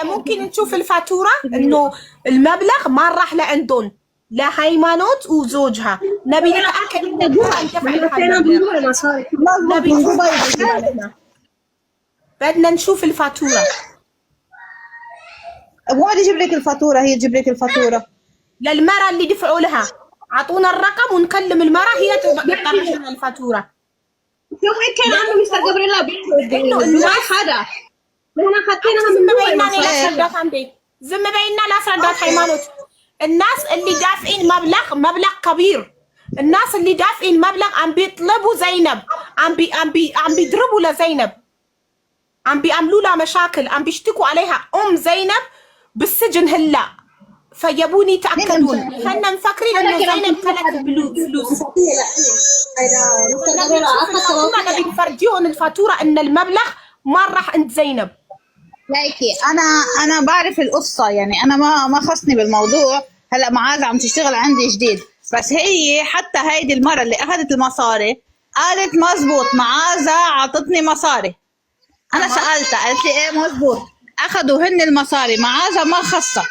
ممكن نشوف الفاتورة إنه المبلغ ما راح لعندهم لهيمانوت وزوجها. نبي نتأكد إن بدنا نشوف الفاتورة. مو يجيب لك الفاتورة، هي تجيب لك الفاتورة للمرأة اللي دفعوا لها. عطونا الرقم ونكلم المرأة هي تطرح لنا الفاتورة. يوم كان عنده مستر جبريلا بينه الناس هذا احنا حطيناها من زم بيننا لا سردات هيمانوت. الناس اللي دافعين مبلغ كبير، الناس اللي دافعين مبلغ عم بيطلبوا زينب، عم بيضربوا لزينب، عم بيعملوا لها مشاكل، عم بيشتكوا عليها زينب بالسجن هلا. فيبوني يتأكدون. احنا مفكرين انه زينب كلت فلوس. نبي نفرجيهم الفاتورة ان المبلغ ما راح عند زينب. لايكي انا بعرف القصة، يعني انا ما خصني بالموضوع. هلا معاذة عم تشتغل عندي جديد، بس هي حتى هيدي المرة اللي اخذت المصاري قالت مزبوط معاذة عطتني مصاري. انا سألتها قالت لي ايه مزبوط، اخذوا هن المصاري، معاذة ما خصها.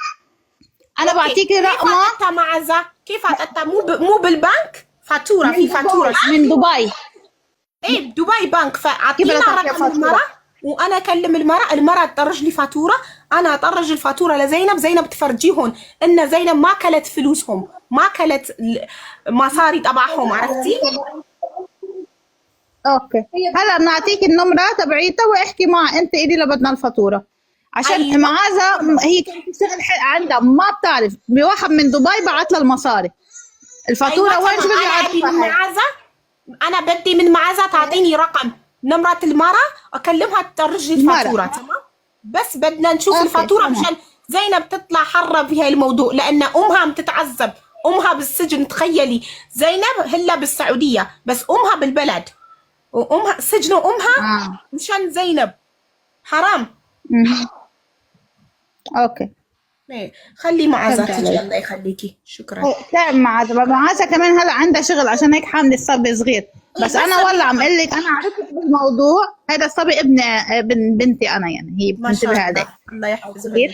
انا بعطيكي رقمها. كيف معاذة؟ كيف عطتها؟ مو بالبنك؟ فاتورة في فاتورة من دبي. ايه دبي بنك. فاعطينا رقم المرأة وانا اكلم المرأة تطرج لي فاتورة. انا اطرج الفاتورة لزينب، زينب تفرجيهم ان زينب ما كلت فلوسهم، ما كلت مصاري تبعهم. عرفتي؟ اوكي هلا بنعطيك النمرة تبعيتها واحكي معها انت الي لبدنا الفاتورة. عشان أيوة. معاذة هي كانت تشتغل عندها ما بتعرف، بواحد من دبي بعت لها المصاري. الفاتورة أيوة وين؟ شو بدي اعرفها؟ معاذة انا بدي من معاذة تعطيني رقم نمرة المرأة اكلمها تطرج لي الفاتورة. تمام؟ بس بدنا نشوف الفاتورة مشان زينب تطلع حرة بهاي الموضوع، لان امها عم تتعذب، امها بالسجن. تخيلي زينب هلا بالسعودية بس امها بالبلد، وامها سجنوا امها مشان زينب. حرام. اوكي خلي معاذة تجي. الله يخليكي. شكرا. لا معاذة كمان هلا عندها شغل عشان هيك حامله الصبي صغير. بس انا والله عم اقول لك انا عرفت بالموضوع. هذا الصبي ابن بنتي انا، يعني هي بنتبه عليه. الله يحفظك. الله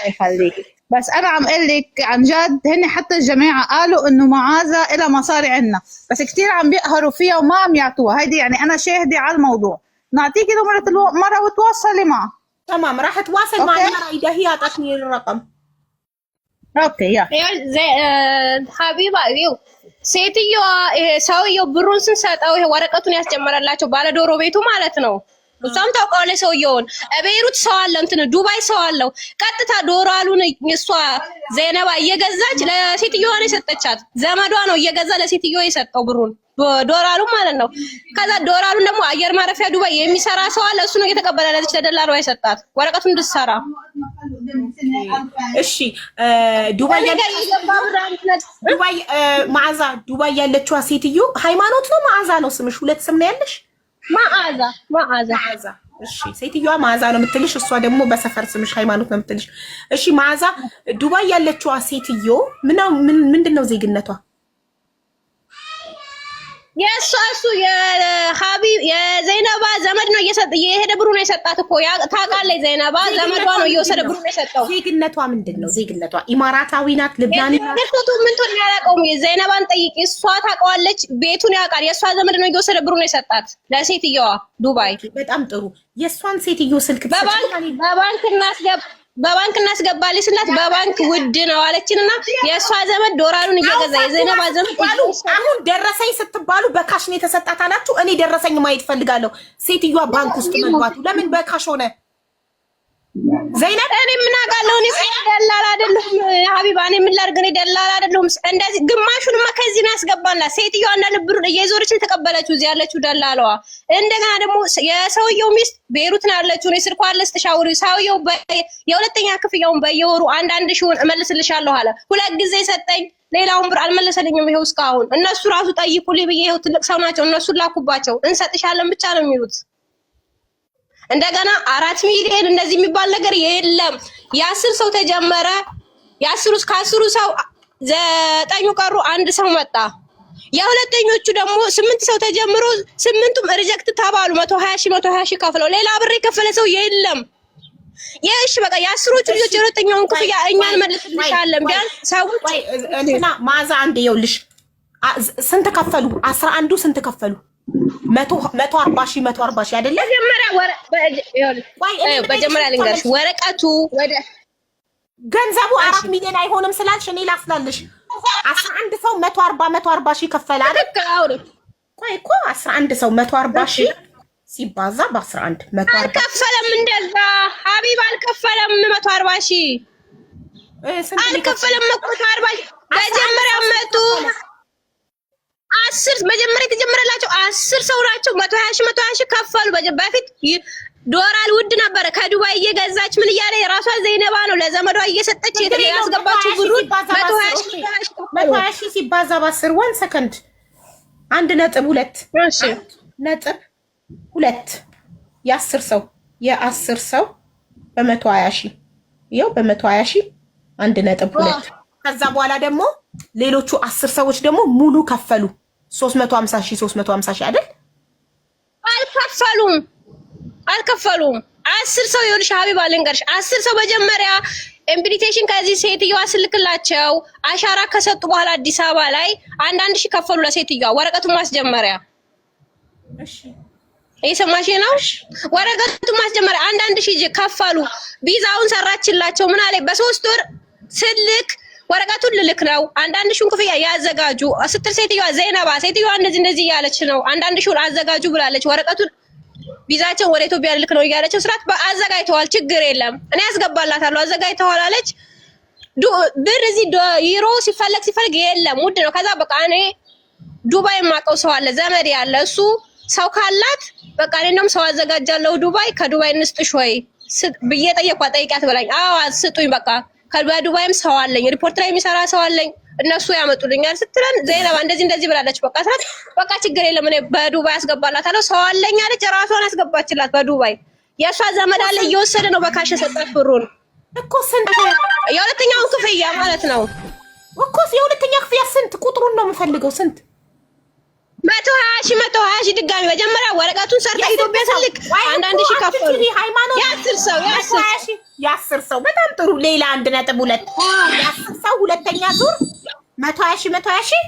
يخليكي. بس انا عم اقول لك عن جد هن حتى الجماعه قالوا انه معاذة لها مصاري عندنا، بس كثير عم بيقهروا فيها وما عم يعطوها. هيدي يعني انا شاهده على الموضوع. نعطيكي نمره المره وتواصلي معها. تمام راح اتواصل مع المرأة اذا هي اعطتني الرقم. اوكي يا ሀቢባ ይኸው ሴትዮዋ ሰውየው ብሩን ስንሰጠው ይሄ ወረቀቱን ያስጀመረላቸው ባለ ዶሮ ቤቱ ማለት ነው። እሷም ታውቀዋለች ሰውየውን። ቤይሩት ሰው አለ እንትን ዱባይ ሰው አለው። ቀጥታ ዶላሩን እሷ ዘይነባ እየገዛች ለሴትዮዋ ነው የሰጠቻት። ዘመዷ ነው እየገዛ ለሴትዮዋ የሰጠው ብሩን ዶላሩ ማለት ነው። ከዛ ዶላሩን ደግሞ አየር ማረፊያ ዱባይ የሚሰራ ሰው አለ። እሱ ነው የተቀበለለች ለደላሏ የሰጣት ወረቀቱን እንድትሰራ። እሺ ዱባይ መዓዛ ዱባይ ያለችዋ ሴትዮ ሃይማኖት ነው መዓዛ ነው ስምሽ? ሁለት ስም ነው ያለሽ? መዓዛ። እሺ ሴትዮዋ መዓዛ ነው የምትልሽ፣ እሷ ደግሞ በሰፈር ስምሽ ሃይማኖት ነው የምትልሽ። እሺ መዓዛ ዱባይ ያለችዋ ሴትዮ ምንድነው ዜግነቷ? የእሱ የዘይነባ ዘመድ ነው የሄደ ብሩ ነው የሰጣት እኮ ታውቃለች። ዘይነባ ዘመዷ ነው እየወሰደ ብሩ ነው የሰጠው። ዜግነቷ ምንድነው? ዜግነቷ ኢማራታዊ ናት? ልብናኒ ናት? ምንቱን ያላቀውም ዘይነባን ጠይቂ፣ እሷ ታውቀዋለች። ቤቱን ያውቃል። የእሷ ዘመድ ነው እየወሰደ ብሩ ነው የሰጣት ለሴትዮዋ ዱባይ። በጣም ጥሩ። የእሷን ሴትዮ ስልክ በባንክ እናስገባልሽ ስላት በባንክ ውድ ነው አለችንና የእሷ ዘመድ ዶላሩን እየገዛ የዘይነባ ዘመድ አሁን ደረሰኝ ስትባሉ በካሽ ነው የተሰጣት አላችሁ። እኔ ደረሰኝ ማየት ፈልጋለሁ። ሴትዮዋ ባንክ ውስጥ መግባቱ ለምን በካሽ ሆነ? ዘይነብ እኔ ምን አውቃለሁ? እኔ ደላላ አይደለሁም ሀቢባ። እኔ ምን ላድርግ? እኔ ደላላ አይደለሁም። እንደዚህ ግማሹንማ ከዚህ ነው ያስገባላት። ሴትዮዋ እና ብሩን እየዞረች ተቀበለችው እዚህ ያለችው ደላላዋ። እንደገና ደግሞ የሰውየው ሚስት ቤይሩት ነው ያለችው። እኔ ስልኳ አለስ ተሻውሪ። ሰውየው የሁለተኛ ክፍያውን በየወሩ አንድ ሺውን እመልስልሻለሁ አለ። ሁለት ጊዜ ሰጠኝ። ሌላውን ብር አልመለሰልኝም። ይሄው እስካሁን እነሱ ራሱ ጠይቁልኝ ብዬ ይሄው ትልቅ ሰው ናቸው እነሱ ላኩባቸው። እንሰጥሻለን ብቻ ነው የሚሉት። እንደገና 4 ሚሊዮን እንደዚህ የሚባል ነገር የለም። የ10 ሰው ተጀመረ። ከ10 ሰው 9 ቀሩ። አንድ ሰው መጣ። የሁለተኞቹ ደግሞ 8 ሰው ተጀምሮ 8ቱም ሪጀክት ተባሉ። 120 ሺህ ከፍለው ሌላ ብር የከፈለ ሰው የለም። እሺ በቃ የአስሮቹ ልጆች የሁለተኛውን ክፍያ እኛን መልስልሻለን። ቢያንስ ሰዎች እንትና ማዛ አንዴ ይኸውልሽ ስንት ከፈሉ? 11ዱ ስንት ከፈሉ? 140 ሺህ አይደለ? መጀመሪያ ልንገርሽ ወረቀቱ ወደ ገንዘቡ 4 ሚሊዮን አይሆንም ስላልሽ እኔ ላስላልሽ 11 ሰው 140 ሺህ ከፈለ አይደል? ቆይ እኮ 11 ሰው 140 ሺህ ሲባዛ በ11 አልከፈለም። እንደዛ ሀቢብ አልከፈለም። 140 ሺህ አልከፈለም። 140 መጀመሪያ መጡ 10 መጀመሪያ የተጀመረላቸው 10 ሰው ናቸው። 120 ሺህ ከፈሉ። በፊት ዶላር ውድ ነበረ። ከዱባይ እየገዛች ምን እያለ የራሷ ዘይነባ ነው ለዘመዷ እየሰጠች ያስገባችው ብሩን 120 ሺህ ሲባዛ በ10 1 ሰከንድ 1.2 እሺ ነጥብ 2 የ10 ሰው በ120 ሺህ ይኸው በ120 ሺህ 1.2 ከዛ በኋላ ደግሞ ሌሎቹ 10 ሰዎች ደግሞ ሙሉ ከፈሉ 350 ሺህ አይደል? አልከፈሉም። 10 ሰው ይኸውልሽ ሀቢባ ልንገርሽ 10 ሰው መጀመሪያ ኢንቪቴሽን ከዚህ ሴትዮዋ ስልክላቸው አሻራ ከሰጡ በኋላ አዲስ አበባ ላይ 1 ሺህ ከፈሉ ለሴትዮዋ ወረቀቱን ማስጀመሪያ። እሺ እየሰማሽ ነው? ወረቀቱን ማስጀመሪያ 1 ሺህ ከፈሉ። ቪዛውን ሰራችላቸው። ምን አለ በ3 ወር ስልክ ወረቀቱን ልልክ ነው 1 ሺህን ክፍያ ያዘጋጁ ስትል ሴትዮዋ ዘይነባ ሴትዮዋ እንደዚህ እያለች ነው 1 ሺህን አዘጋጁ ብላለች። ወረቀቱን ቪዛቸው ወደ ኢትዮጵያ ልልክ ነው እያለችው ስራት አዘጋጅተዋል። ችግር የለም እኔ ያስገባላታለሁ አዘጋጅተዋል አለች። ብር እዚህ ዩሮ ሲፈለግ የለም ውድ ነው። ከዛ በቃ እኔ ዱባይ የማውቀው ሰው አለ ዘመድ ያለ እሱ ሰው ካላት በቃ እኔ እንደውም ሰው አዘጋጃለሁ ዱባይ ከዱባይ እንስጥሽ ወይ ብዬ ጠይቂያት ብላኝ አዎ ስጡኝ በቃ ከዱባይም ሰው አለኝ ሪፖርት ላይ የሚሰራ ሰው አለኝ እነሱ ያመጡልኛል ስትለን ዘይነባ እንደዚህ ብላለች። በቃ ችግር የለም እኔ በዱባይ አስገባላታለሁ ሰው አለኝ አለች። ራሷን አስገባችላት በዱባይ የእሷ ዘመድ አለ እየወሰደ ነው በካሽ የሰጣት ብሩን እኮ ስንት የሁለተኛውን ክፍያ ማለት ነው እኮ የሁለተኛ ክፍያ ስንት ቁጥሩን ነው የምፈልገው ስንት 120 ሺህ ድጋሚ መጀመሪያ ወረቀቱን ሰርታ ኢትዮጵያ ስልክ 1 ሺህ ከፈሉ። የ10 ሰው በጣም ጥሩ ሌላ 1.2 የ10 ሰው ሁለተኛ ዙር 120 ሺህ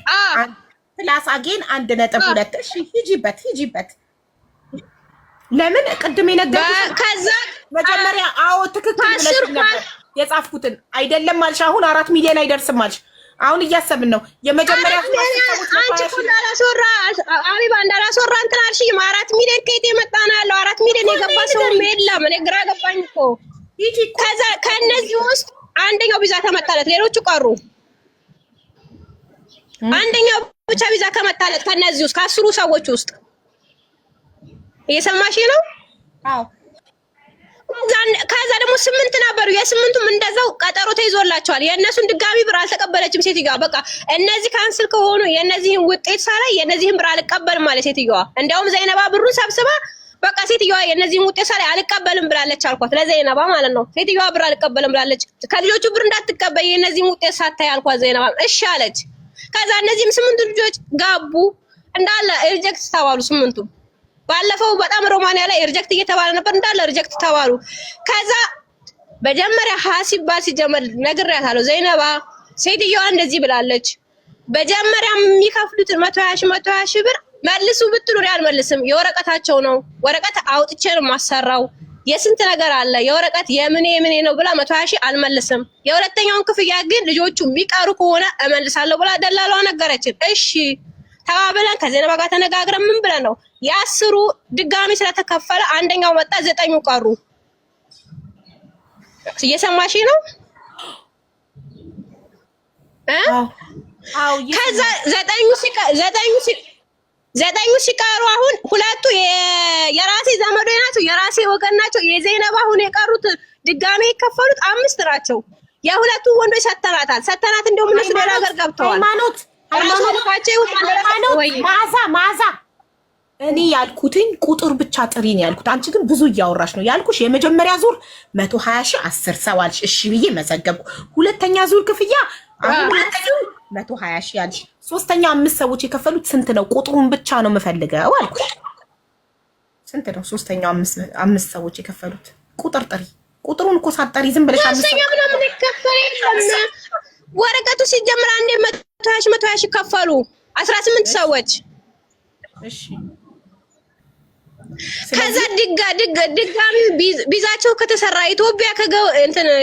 ፕላስ አጌን 1.2 እሺ ሂጂበት ለምን ቅድም የነገርኩሽ ከዛ መጀመሪያ አዎ ትክክል ብለሽ ነበር የጻፍኩትን አይደለም አልሽ። አሁን 4 ሚሊዮን አይደርስም አልሽ። አሁን እያሰብን ነው የመጀመሪያ አንቺ እንዳላስወራ አቢባ እንዳላስወራ እንትን አልሽኝ። 4 ሚሊዮን ከየት የመጣ ነው ያለው? 4 ሚሊዮን የገባ ሰው የለም። እኔ ግራ ገባኝ እኮ። ከዛ ከነዚህ ውስጥ አንደኛው ቪዛ ተመታለት፣ ሌሎቹ ቀሩ። አንደኛው ብቻ ቪዛ ከመታለት ከነዚህ ውስጥ ከ10 ሰዎች ውስጥ እየሰማሽ ነው? አዎ። ከዛ ደግሞ 8 ነበሩ። የ8ቱም እንደዛው ቀጠሮ ተይዞላቸዋል። የእነሱን ድጋሚ ብር አልተቀበለችም ሴትዮዋ። በቃ እነዚህ ካንስል ከሆኑ የእነዚህን ውጤት ሳላይ የእነዚህን ብር አልቀበልም ማለት ሴትዮዋ። እንዲያውም ዘይነባ ብሩን ሰብስባ በቃ ሴትዮዋ የእነዚህን ውጤት ሳላይ አልቀበልም ብላለች አልኳት፣ ለዘይነባ ማለት ነው። ሴትዮዋ ብር አልቀበልም ብላለች። ከልጆቹ ብር እንዳትቀበል የእነዚህን ውጤት ሳታይ አልኳት። ዘይነባ እሺ አለች። ከዛ እነዚህም 8 ልጆች ጋቡ እንዳለ ሪጀክት ተባሉ 8ቱም። ባለፈው በጣም ሮማንያ ላይ ሪጀክት እየተባለ ነበር እንዳለ ሪጀክት ተባሉ። ከዛ በጀመሪያ ሐሲባ ሲጀመር ነግሬያታለሁ። ዘይነባ ሴትዮዋ እንደዚህ ብላለች። በጀመሪያ የሚከፍሉት 120 ሺህ ብር መልሱ ብትሉ አልመልስም። የወረቀታቸው ነው። ወረቀት አውጥቼ ነው ማሰራው። የስንት ነገር አለ የወረቀት የምን ነው ብላ 120 ሺህ አልመልስም። የሁለተኛውን ክፍያ ግን ልጆቹ የሚቀሩ ከሆነ እመልሳለሁ ብላ ደላሏ ነገረችን። እሺ ተባብለን ከዘይነባ ጋር ተነጋግረን ምን ብለን ነው የ10ሩ ድጋሚ ስለተከፈለ አንደኛው መጣ 9ኙ ቀሩ። እየሰማሽ ነው? አዎ። ከዛ 9ኙ ሲቀሩ አሁን ሁለቱ የራሴ ዘመዶች ናቸው፣ የራሴ ወገን ናቸው። የዘይነባ አሁን የቀሩት ድጋሚ የከፈሉት 5 ናቸው። የሁለቱ ወንዶች ሰተናት እንደውም እነሱ ሌላ ሀገር ገብተዋል። ማዛ እኔ ያልኩትኝ ቁጥር ብቻ ጥሪ ነው ያልኩት። አንቺ ግን ብዙ እያወራሽ ነው ያልኩሽ። የመጀመሪያ ዙር 120 ሺህ 10 ሰው አልሽ። እሺ ብዬ መዘገብኩ። ሁለተኛ ዙር ክፍያ አሁን 120 ሺህ አልሽ። ሶስተኛ 5 ሰዎች የከፈሉት ስንት ነው? ቁጥሩን ብቻ ነው የምፈልገው አልኩሽ። ስንት ነው ሶስተኛው 5 ሰዎች የከፈሉት? ቁጥር ጥሪ ቁጥሩን እኮ ሳጠሪ ዝም ብለሽ ማሰኛ ምናምን ይከፈል የለም። ወረቀቱ ሲጀምር አንዴ 120 ሺህ ከፈሉ 18 ሰዎች። እሺ ከዛ ድጋሚ ቢዛቸው ከተሰራ ኢትዮጵያ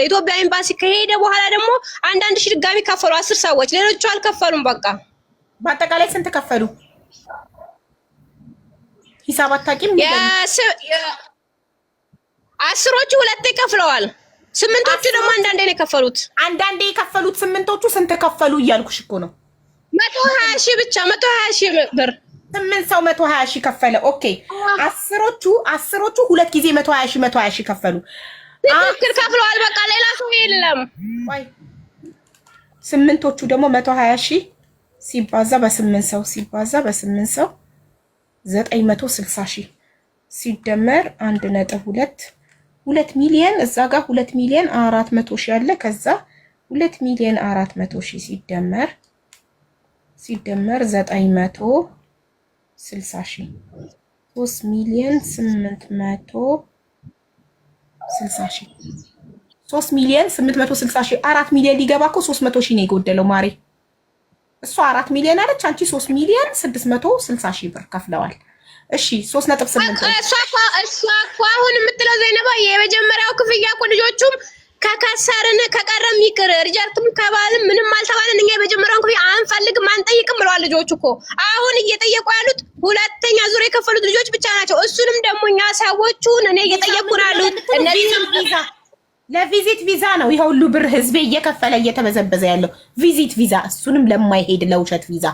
ኢትዮጵያ ኤምባሲ ከሄደ በኋላ ደግሞ አንዳንድ ሺህ ድጋሚ ከፈሉ 10 ሰዎች። ሌሎቹ አልከፈሉም። በቃ በአጠቃላይ ስንት ከፈሉ? ሂሳብ አታውቂም? አስሮቹ ሁለቴ ከፍለዋል። ስምንቶቹ ደግሞ አንዳንዴ ነው የከፈሉት። አንዳንዴ የከፈሉት ስምንቶቹ ስንት ከፈሉ እያልኩሽ እኮ ነው። 120 ሺህ ብቻ 120 ሺህ ብር 8 ሰው 120 ሺህ ከፈለ። ኦኬ አስሮቹ ሁለት ጊዜ 120 ሺህ ከፈሉ። ትክክል ከፍለዋል። በቃ ሌላ ሰው የለም። ወይ ስምንቶቹ ደግሞ 120 ሺህ ሲባዛ በ8 ሰው 960 ሺህ ሲደመር 1.2 ሚሊዮን እዛ ጋር 2 ሚሊዮን 400 ሺህ አለ። ከዛ 2 ሚሊዮን 400 ሺህ ሲደመር 960 ሺህ 3 ሚሊዮን 860 ሺህ 3 ሚሊዮን 860 ሺህ 4 ሚሊዮን ሊገባ እኮ 300 ሺህ ነው የጎደለው ማሬ። እሷ 4 ሚሊዮን አለች፣ አንቺ 3 ሚሊዮን 660 ሺህ ብር ከፍለዋል። እሺ 3.8 እሷ እኮ አሁን የምትለው ዘይነባ የመጀመሪያው ክፍያ እኮ ልጆቹም ከከሰርን ከቀረም ይቅር ሪጀክትም ከባልም ምንም አልተባለን እኛ የመጀመሪያውን ክፍያ አንፈልግም አንጠይቅም ብለዋል ልጆቹ እኮ። አሁን እየጠየቁ ያሉት ሁለተኛ ዙር የከፈሉት ልጆች ብቻ ናቸው። እሱንም ደግሞ እኛ ሰዎቹን እኔ እየጠየቁ ያሉት እነዚህ ለቪዚት ቪዛ ነው። ይሄ ሁሉ ብር ህዝቤ እየከፈለ እየተበዘበዘ ያለው ቪዚት ቪዛ፣ እሱንም ለማይሄድ ለውሸት ቪዛ።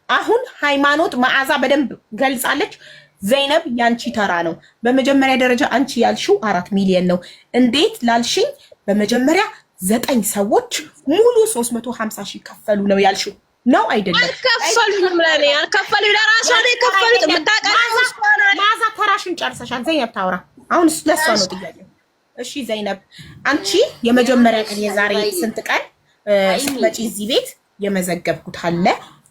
አሁን ሃይማኖት መዓዛ በደንብ ገልጻለች። ዘይነብ ያንቺ ተራ ነው። በመጀመሪያ ደረጃ አንቺ ያልሽው 4 ሚሊዮን ነው። እንዴት ላልሽኝ በመጀመሪያ 9 ሰዎች ሙሉ 350 ሺህ ከፈሉ ነው ያልሽው ነው አይደለም? አልከፈሉም። ለኔ አልከፈሉ ለራሷ ነው የከፈሉት። መዓዛ ተራሽን ጨርሰሻል። ዘይነብ ታውራ። አሁን ስለሷ ነው ጥያቄው። እሺ ዘይነብ አንቺ የመጀመሪያ ቀን የዛሬ ስንት ቀን ስትመጪ እዚህ ቤት የመዘገብኩት አለ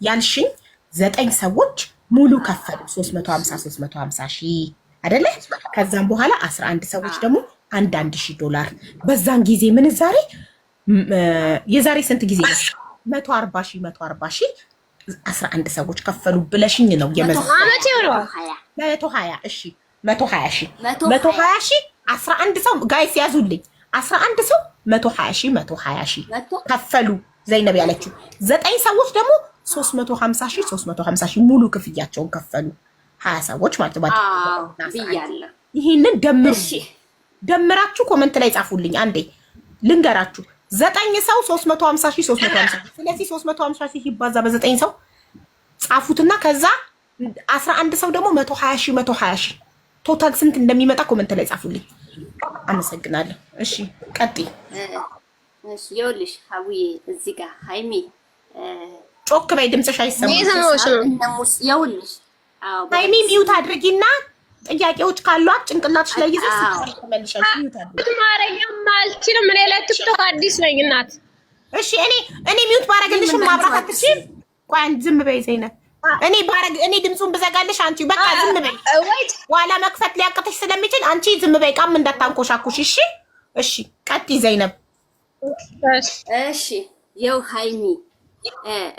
ያልሽኝ 9 ሰዎች ሙሉ ከፈሉ 350 ሺህ አይደለ? ከዛም በኋላ 11 ሰዎች ደግሞ አንዳንድ ሺህ $1,000 በዛን ጊዜ ምንዛሬ የዛሬ ስንት ጊዜ ነው? 140 ሺህ 11 ሰዎች ከፈሉ ብለሽኝ ነው የመዘገብኩት። 120 እሺ 120 ሺህ 11 ሰው ጋይስ ያዙልኝ። 11 ሰው 120 ሺህ ከፈሉ ዘይነብ ያለችው። 9 ሰዎች ደግሞ 350 ሺህ ሙሉ ክፍያቸውን ከፈሉ። 20 ሰዎች ማለት ነው። ብያለሁ። ይሄንን ደምራችሁ ኮመንት ላይ ጻፉልኝ። አንዴ ልንገራችሁ 9 ሰው 350 ሺህ። ስለዚህ 350 ሺህ ይባዛ በ9 ሰው ጻፉትና ከዛ 11 ሰው ደግሞ 120 ሺህ ቶታል ስንት እንደሚመጣ ኮመንት ላይ ጻፉልኝ። አመሰግናለሁ። እሺ ቀጥይ። እሺ ይኸውልሽ ሀቡዬ እዚህ ጋር ሃይሚ ጮክ በይ ድምፅሽ አይሰማም። ይኸውልሽ ሃይሚ ሚውት አድርጊና ጥያቄዎች ካሏት ጭንቅላትሽ ላይ ይዘሽ ተመልሻለሽ። ሚውት አድርጊ። ማረኛም አልችልም። እኔ ለቲክቶክ አዲስ ነኝ እናት። እሺ እኔ ሚውት ባረግልሽም ማብራት አትችይም። ቆይ አንድ ዝም በይ ዘይነብ። እኔ ድምፁን ብዘጋልሽ አንቺ በቃ ዝም በይ። ዋላ መክፈት ሊያቅትሽ ስለሚችል አንቺ ዝም በይ። ቃም እንዳታንቆሻኩሽ። እሺ ቀጥይ ዘይነብ። እሺ ይኸው ሃይሚ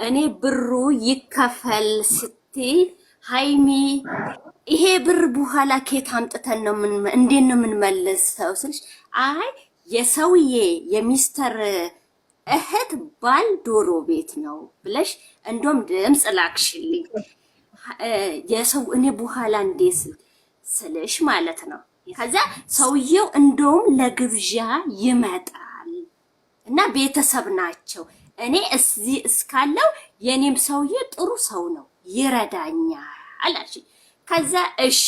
እኔ ብሩ ይከፈል ስትይ ሃይሚ ይሄ ብር በኋላ ኬት አምጥተን ነው እንዴት ነው የምንመልሰው ስልሽ አይ የሰውዬ የሚስተር እህት ባል ዶሮ ቤት ነው ብለሽ እንደውም ድምፅ ላክሽልኝ። የሰው እኔ በኋላ እንዴት ስልሽ ማለት ነው። ከዛ ሰውየው እንደውም ለግብዣ ይመጣል እና ቤተሰብ ናቸው። እኔ እዚህ እስካለው የኔም ሰውዬ ጥሩ ሰው ነው ይረዳኛል አላሽ። ከዛ እሺ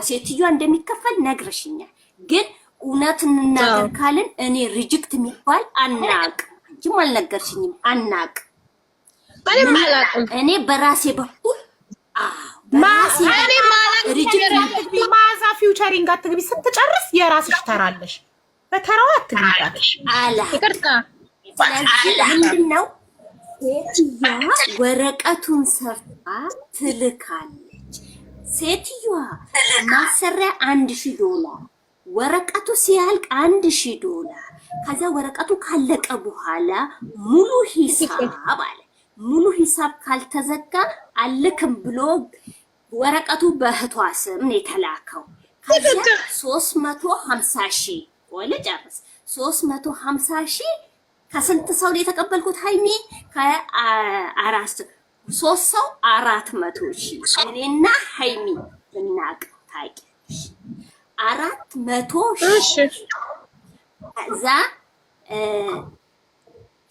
ሴትዮዋ እንደሚከፈል ነግረሽኛል፣ ግን እውነትን እናገር ካልን እኔ ሪጀክት የሚባል አናቅ እንጂም አልነገርሽኝም። አናቅ እኔ በራሴ በኩል ማዛ ፊውቸሪንግ አትግቢ። ስትጨርስ የራስሽ ተራለሽ። በተራዋ አትግቢ አላ ይቅርታ። ስለዚህ ምንድነው ሴትዮዋ ወረቀቱን ሰርታ ትልካለች። ሴትዮዋ ማሰሪያ $1,000 ወረቀቱ ሲያልቅ $1000 ከዛ ወረቀቱ ካለቀ በኋላ ሙሉ ሂሳብ አለ። ሙሉ ሂሳብ ካልተዘጋ አልክም ብሎ ወረቀቱ በእህቷ ስም ነው የተላከው። ከዛ 350,000 ወለ ጨርስ 350,000 ከስንት ሰው ነው የተቀበልኩት ሀይሚ? ከአራት ሶስት ሰው 400,000 እኔና ሀይሚ ብናቅ ታውቂያለሽ 400,000 ከዛ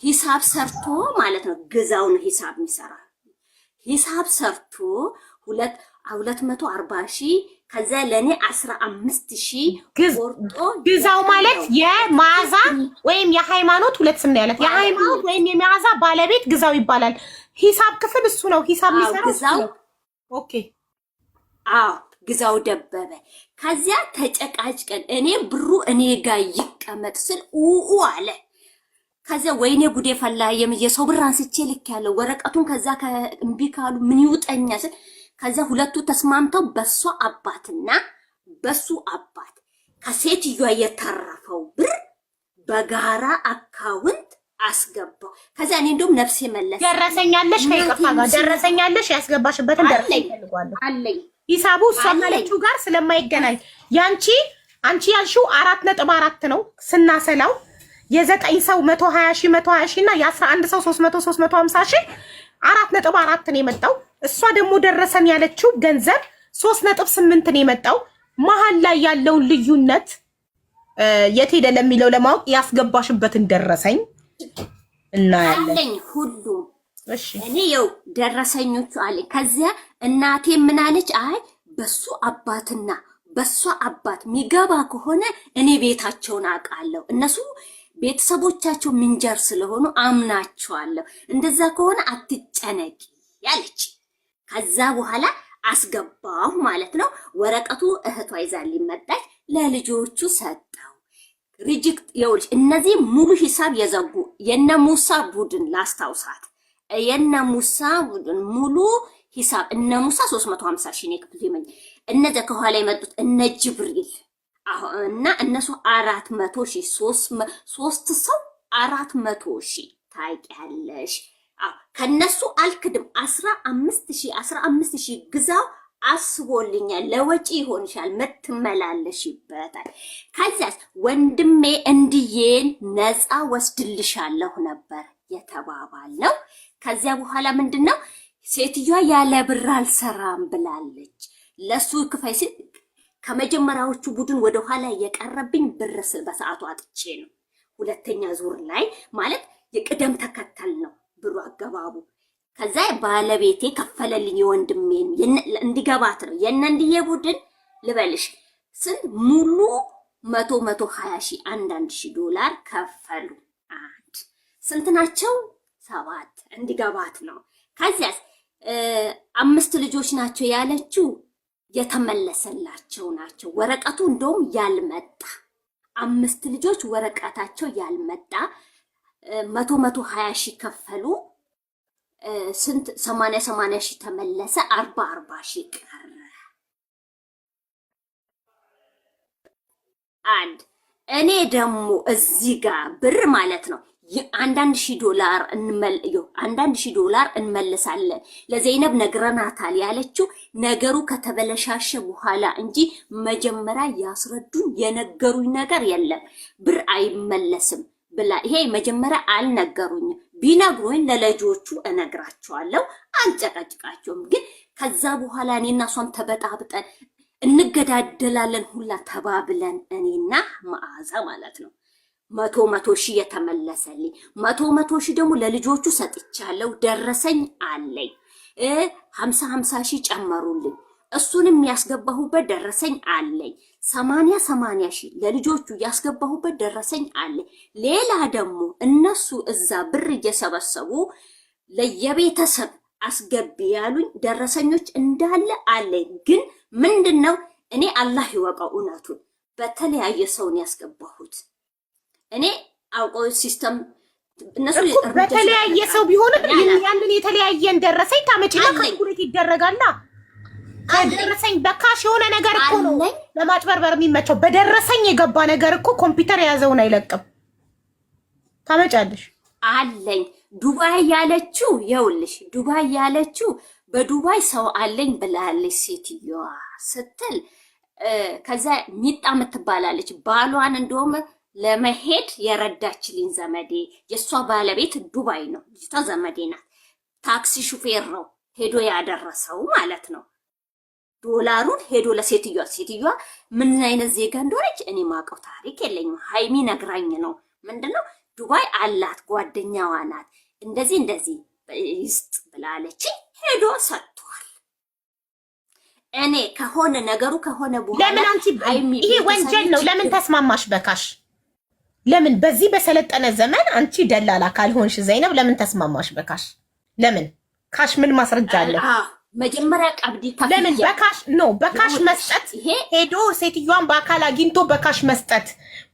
ሂሳብ ሰርቶ ማለት ነው ግዛው ነው ሂሳብ የሚሰራ ሂሳብ ሰርቶ 240,000 ከዛ ለኔ 15,000 ቆርጦ ግዛው ማለት የማዛ ወይም የሃይማኖት ሁለት ስም ነው ያላት የሃይማኖት ወይም የማዛ ባለቤት ግዛው ይባላል። ሂሳብ ክፍል እሱ ነው ሂሳብ የሚሰራው ግዛው። ኦኬ ግዛው ደበበ። ከዚያ ተጨቃጭቀን እኔ ብሩ እኔ ጋር ይቀመጥ ስል አለ። ከዚያ ወይኔ ጉዴ ፈላ የሰው ብር አንስቼ ልክ ያለው ወረቀቱን ከዛ እምቢ ካሉ ምን ይውጠኛ ስል ከዛ ሁለቱ ተስማምተው በሷ አባትና በሱ አባት ከሴትዮዋ የተረፈው ብር በጋራ አካውንት አስገባው። ከዛ እኔ እንደውም ነፍሴ መለሰ። ደረሰኛለሽ ከይቅርታ ጋር ደረሰኛለሽ ያስገባሽበትን ደረሰኝ ፈልጓለሁ አለኝ ሂሳቡ ሰማለችው ጋር ስለማይገናኝ አንቺ ያልሽው 4.4 ነው ስናሰላው የ9 ሰው 120,000 እና የ11 ሰው 350,000 4.4 ነው የመጣው። እሷ ደግሞ ደረሰን ያለችው ገንዘብ 3.8 ነው የመጣው። መሀል ላይ ያለውን ልዩነት የት ሄደ ለሚለው ለማወቅ ያስገባሽበትን ደረሰኝ እናያለን። አለኝ ሁሉ እሺ እኔ የው ደረሰኞቹ አለኝ። ከዚያ እናቴ ምን አለች? አይ በሱ አባትና በሷ አባት ሚገባ ከሆነ እኔ ቤታቸውን አውቃለሁ፣ እነሱ ቤተሰቦቻቸው ምንጀር ስለሆኑ አምናቸዋለሁ፣ እንደዛ ከሆነ አትጨነቂ ያለች። ከዛ በኋላ አስገባሁ ማለት ነው። ወረቀቱ እህቷ ይዛልኝ መጣች። ለልጆቹ ሰጠው። ሪጅክት ይኸውልሽ፣ እነዚህ ሙሉ ሂሳብ የዘጉ የነ ሙሳ ቡድን ላስታውሳት፣ የነ ሙሳ ቡድን ሙሉ ሂሳብ እነ ሙሳ 350,000 ነው ክፍል ይመኝ። እነዚያ ከኋላ የመጡት እነ ጅብሪል እና እነሱ 400,000 ሶስት ሰው 400,000 ታውቂያለሽ። ከነሱ አልክድም 15,000 ግዛው አስቦልኛል፣ ለወጪ ይሆንሻል፣ መትመላለሽበታል። ከዚያስ ወንድሜ እንድዬን ነፃ ወስድልሻለሁ ነበር የተባባልነው። ከዚያ በኋላ ምንድነው ሴትዮዋ ያለ ብር አልሰራም ብላለች። ለሱ ክፋይ ሲል ከመጀመሪያዎቹ ቡድን ወደ ኋላ የቀረብኝ ብር በሰዓቱ አጥቼ ነው። ሁለተኛ ዙር ላይ ማለት የቅደም ተከተል ነው ብሩ አገባቡ። ከዛ ባለቤቴ ከፈለልኝ የወንድሜን እንዲገባት ነው የእነንድዬ ቡድን ልበልሽ ስንት ሙሉ 120,000 $1,000 ከፈሉ። አንድ ስንት ናቸው? 7 እንዲገባት ነው። ከዚያስ 5 ልጆች ናቸው ያለችው የተመለሰላቸው ናቸው። ወረቀቱ እንደውም ያልመጣ 5 ልጆች ወረቀታቸው ያልመጣ 120,000 ከፈሉ። ስንት 80,000 ተመለሰ። 40,000 ቀረ። አንድ እኔ ደግሞ እዚህ ጋር ብር ማለት ነው $1,000 እንመልሳለን ለዘይነብ ነግረናታል ያለችው ነገሩ ከተበለሻሸ በኋላ እንጂ መጀመሪያ ያስረዱን የነገሩኝ ነገር የለም። ብር አይመለስም ብላ ይሄ መጀመሪያ አልነገሩኝም። ቢነግሩኝ ለልጆቹ እነግራቸዋለሁ፣ አንጨቃጭቃቸውም። ግን ከዛ በኋላ እኔና እሷም ተበጣብጠን እንገዳደላለን ሁላ ተባብለን እኔና መዓዛ ማለት ነው 100,000 የተመለሰልኝ 100,000 ደግሞ ለልጆቹ ሰጥቻለሁ። ደረሰኝ አለኝ። 50,000 ጨመሩልኝ። እሱንም ያስገባሁበት ደረሰኝ አለኝ። 80,000 ለልጆቹ ያስገባሁበት ደረሰኝ አለኝ። ሌላ ደግሞ እነሱ እዛ ብር እየሰበሰቡ ለየቤተሰብ አስገቢ ያሉኝ ደረሰኞች እንዳለ አለኝ። ግን ምንድነው እኔ አላህ ይወቀው እውነቱን በተለያየ ሰውን ያስገባሁት እኔ አውቀው ሲስተም እነሱ በተለያየ ሰው ቢሆንም ያንን የተለያየን ደረሰኝ ታመጪና ካልኩሌት ይደረጋልና ከደረሰኝ በካሽ የሆነ ነገር እኮ ነው ለማጭበርበር የሚመቸው። በደረሰኝ የገባ ነገር እኮ ኮምፒውተር የያዘውን አይለቅም። ታመጫለሽ አለኝ ዱባይ ያለችው ይኸውልሽ፣ ዱባይ ያለችው በዱባይ ሰው አለኝ ብላለች ሴትዮዋ ስትል፣ ከዛ ሚጣ የምትባላለች ባሏን እንደውም ለመሄድ የረዳችልኝ ዘመዴ፣ የእሷ ባለቤት ዱባይ ነው፣ ልጅቷ ዘመዴ ናት። ታክሲ ሹፌር ነው ሄዶ ያደረሰው ማለት ነው። ዶላሩን ሄዶ ለሴትዮዋ። ሴትዮዋ ምን አይነት ዜጋ እንደሆነች እኔ ማውቀው ታሪክ የለኝም። ሃይሚ ነግራኝ ነው። ምንድነው ዱባይ አላት ጓደኛዋ ናት፣ እንደዚህ እንደዚህ ይስጥ ብላለች። ሄዶ ሰጥቷል። እኔ ከሆነ ነገሩ ከሆነ በኋላ ለምን አንቺ ይሄ ወንጀል ነው? ለምን ተስማማሽ በካሽ? ለምን በዚህ በሰለጠነ ዘመን አንቺ ደላላ ካልሆንሽ ዘይነብ ለምን ተስማማሽ በካሽ? ለምን ካሽ ምን ማስረጃ አለ? መጀመሪያ ቀብዲ ከፍያ ለምን በካሽ ነው? በካሽ መስጠት ሄዶ ሴትዮዋን በአካል አግኝቶ በካሽ መስጠት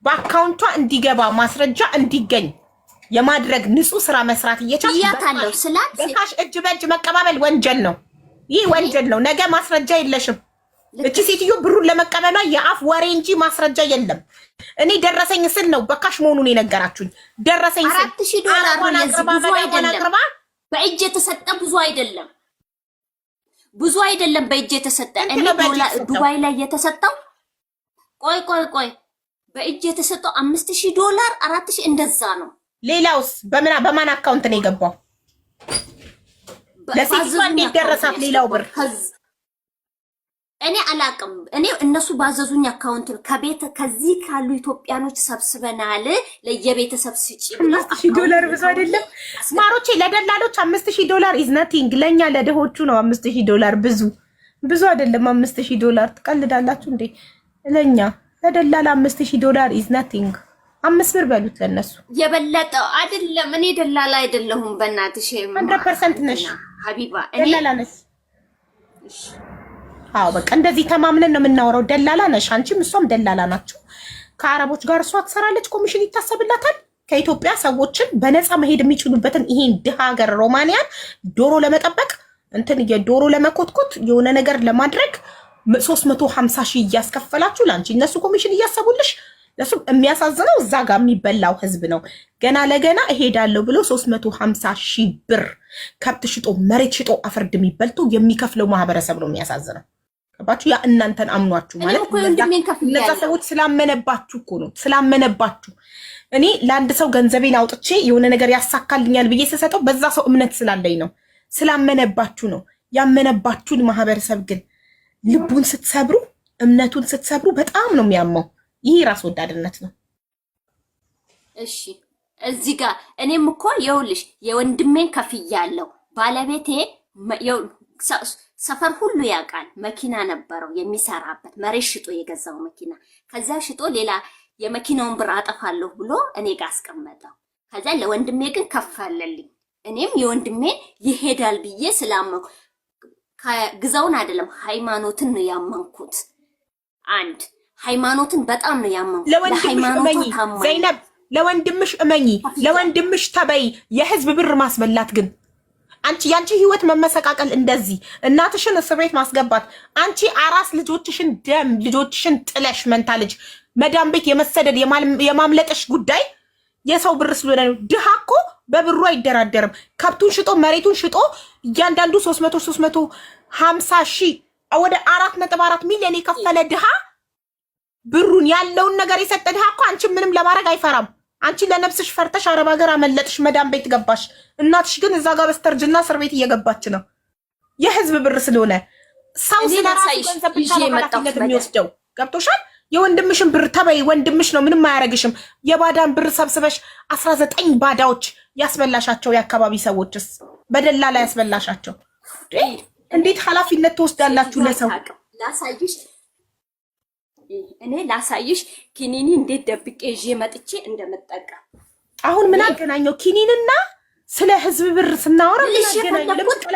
በአካውንቷ እንዲገባ ማስረጃ እንዲገኝ የማድረግ ንጹህ ስራ መስራት እየቻልሽ ያታለው ስላት በካሽ እጅ በእጅ መቀባበል ወንጀል ነው። ይህ ወንጀል ነው። ነገ ማስረጃ የለሽም። እቺ ሴትዮ ብሩን ለመቀበሏ የአፍ ወሬ እንጂ ማስረጃ የለም። እኔ ደረሰኝ ስል ነው በካሽ መሆኑን የነገራችሁኝ። ደረሰኝ ስል $4000 በእጅ የተሰጠ ብዙ አይደለም፣ ብዙ አይደለም በእጅ የተሰጠ። እኔ ዱባይ ላይ የተሰጠው ቆይ በእጅ የተሰጠው $5000 $4000 እንደዛ ነው። ሌላውስ በማን አካውንት ነው የገባው? ለሴትዮዋ እንዴት ደረሳት ሌላው ብር? እኔ አላቅም። እኔ እነሱ ባዘዙኝ አካውንት ከቤት ከዚህ ካሉ ኢትዮጵያኖች ሰብስበናል ለየቤተሰብ ስጪ ብለው $5000 ብዙ አይደለም ማሮቼ። ለደላሎች $5000 ኢዝ ናቲንግ። ለኛ ለደሆቹ ነው $5000 ብዙ አይደለም። $5000 ትቀልዳላችሁ እንዴ? ለኛ ለደላላ $5000 ኢዝ ናቲንግ። 5 ብር በሉት ለነሱ የበለጠው አይደለም። እኔ ደላላ አይደለሁም በእናትሽ 100% ነሽ ሀቢባ። ደላላ ነሽ። አዎ በቃ እንደዚህ ተማምነን ነው የምናወራው። ደላላ ነሽ አንቺም እሷም ደላላ ናቸው። ከአረቦች ጋር እሷ ትሰራለች፣ ኮሚሽን ይታሰብላታል። ከኢትዮጵያ ሰዎችን በነፃ መሄድ የሚችሉበትን ይሄን ድሃ ሀገር ሮማንያን ዶሮ ለመጠበቅ የዶሮ ለመኮትኮት የሆነ ነገር ለማድረግ 350,000 እያስከፈላችሁ ለአንቺ እነሱ ኮሚሽን እያሰቡልሽ። ለሱ የሚያሳዝነው እዛ ጋር የሚበላው ህዝብ ነው። ገና ለገና እሄዳለሁ ብሎ 350,000 ብር ከብት ሽጦ መሬት ሽጦ አፈርድ የሚበልጡ የሚከፍለው ማህበረሰብ ነው የሚያሳዝነው። ገባችሁ? ያ እናንተን አምኗችሁ ማለት እነዛ ሰዎች ስላመነባችሁ እኮ ነው። ስላመነባችሁ እኔ ለአንድ ሰው ገንዘቤን አውጥቼ የሆነ ነገር ያሳካልኛል ብዬ ስሰጠው በዛ ሰው እምነት ስላለኝ ነው። ስላመነባችሁ ነው። ያመነባችሁን ማህበረሰብ ግን ልቡን ስትሰብሩ፣ እምነቱን ስትሰብሩ በጣም ነው የሚያመው። ይህ ራስ ወዳድነት ነው። እሺ እዚህ ጋር እኔም እኮ ይኸውልሽ የወንድሜን ከፍያለሁ። ባለቤቴ ሰፈር ሁሉ ያውቃል። መኪና ነበረው የሚሰራበት መሬት ሽጦ የገዛው መኪና። ከዛ ሽጦ ሌላ የመኪናውን ብር አጠፋለሁ ብሎ እኔ ጋር አስቀመጠው። ከዛ ለወንድሜ ግን ከፈለልኝ። እኔም የወንድሜ ይሄዳል ብዬ ስላመንኩ ግዛውን አይደለም ሃይማኖትን ነው ያመንኩት። አንድ ሃይማኖትን በጣም ነው ያመንኩት። ለሃይማኖቱ ታማኝ ዘይነብ፣ ለወንድምሽ እመኚ፣ ለወንድምሽ ተበይ። የህዝብ ብር ማስበላት ግን ያንቺ ህይወት መመሰቃቀል፣ እንደዚህ እናትሽን እስር ቤት ማስገባት፣ አንቺ አራስ ልጆችሽን ጥለሽ መንታ ልጅ መዳም ቤት የመሰደድ የማምለጥሽ ጉዳይ የሰው ብር ስለሆነ ነው። ድሃ እኮ በብሩ አይደራደርም። ከብቱን ሽጦ መሬቱን ሽጦ እያንዳንዱ 350,000 ወደ 4.4 ሚሊዮን የከፈለ ድሃ ብሩን ያለውን ነገር የሰጠ ድሃ እኮ አንቺ ምንም ለማድረግ አይፈራም። አንቺ ለነፍስሽ ፈርተሽ አረብ ሀገር አመለጥሽ፣ መዳም ቤት ገባሽ። እናትሽ ግን እዛ ጋር በስተርጅና እስር ቤት እየገባች ነው። የህዝብ ብር ስለሆነ ሰው ስለራሱ ገንዘብ ብቻ ነው ኃላፊነት የሚወስደው። ገብቶሻል? የወንድምሽን ብር ተበይ። ወንድምሽ ነው፣ ምንም አያረግሽም። የባዳን ብር ሰብስበሽ 19 ባዳዎች ያስበላሻቸው የአካባቢ ሰዎችስ በደላላ ያስበላሻቸው። እንዴት ኃላፊነት ትወስዳላችሁ ለሰው? እኔ ላሳይሽ ኪኒኒ እንዴት ደብቄ ይዤ መጥቼ እንደምጠቀም። አሁን ምን አገናኘው ኪኒንና ስለ ህዝብ ብር ስናወራ? ምን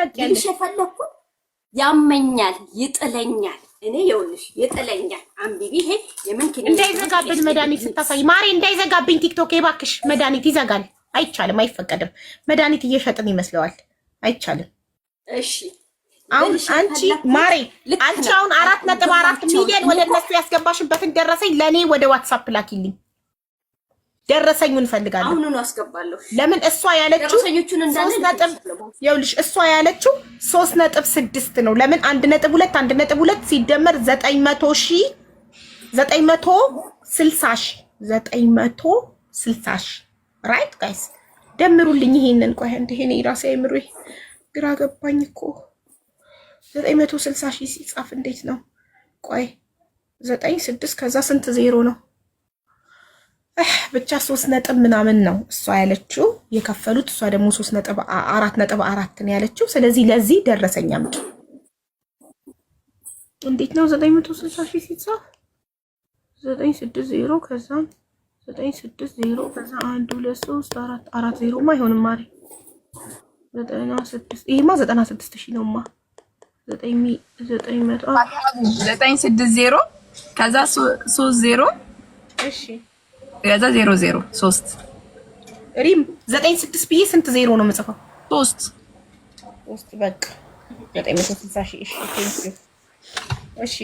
አገናኘው? ልሽ የፈለኩት ያመኛል፣ ይጥለኛል። እኔ ይኸውልሽ ይጥለኛል። አንቢቢ ይሄ የምን ኪኒኒ እንዳይዘጋብኝ መድኃኒት ስታሳይ ማሬ፣ እንዳይዘጋብኝ ቲክቶክ እባክሽ። መድኃኒት ይዘጋል። አይቻልም፣ አይፈቀድም። መድኃኒት እየሸጥን ይመስለዋል። አይቻልም። እሺ አሁን አንቺ ማሬ አንቺ አሁን 4.4 ሚሊዮን ወደ እነሱ ያስገባሽበትን ደረሰኝ ለኔ ወደ ዋትስአፕ ላኪልኝ። ደረሰኙን ፈልጋለሁ። አሁን ነው አስገባለሁ። ለምን እሷ ያለችው ደረሰኞቹን እንዳለ ይኸውልሽ፣ እሷ ያለችው 3.6 ነው። ለምን 1.2 ሲደመር 960 ራይት ጋይስ ደምሩልኝ። ይሄንን ቆይ እንደ ይሄን ራሴ አይምሩ ግራ ገባኝ እኮ 960 ሺህ ሲጻፍ እንዴት ነው? ቆይ 96 ከዛ ስንት ዜሮ ነው? ብቻ 3 ነጥብ ምናምን ነው እሷ ያለችው የከፈሉት። እሷ ደግሞ 4.4 ነው ያለችው። ስለዚህ ለዚህ ደረሰኝ አምጡ። እንዴት ነው 960 ሺህ ሲጻፍ 960 ከዛ 960 ከዛ 1 2 3 4 0 አይሆንም ማሪ 96 ይሄማ 96 ሺህ ነውማ 960 ከዛ 30 እሺ ከዛ 00 3 ሪም 96 ብዬ ስንት ዜሮ ነው የምጽፈው? 3 በቃ 960 ሺህ እሺ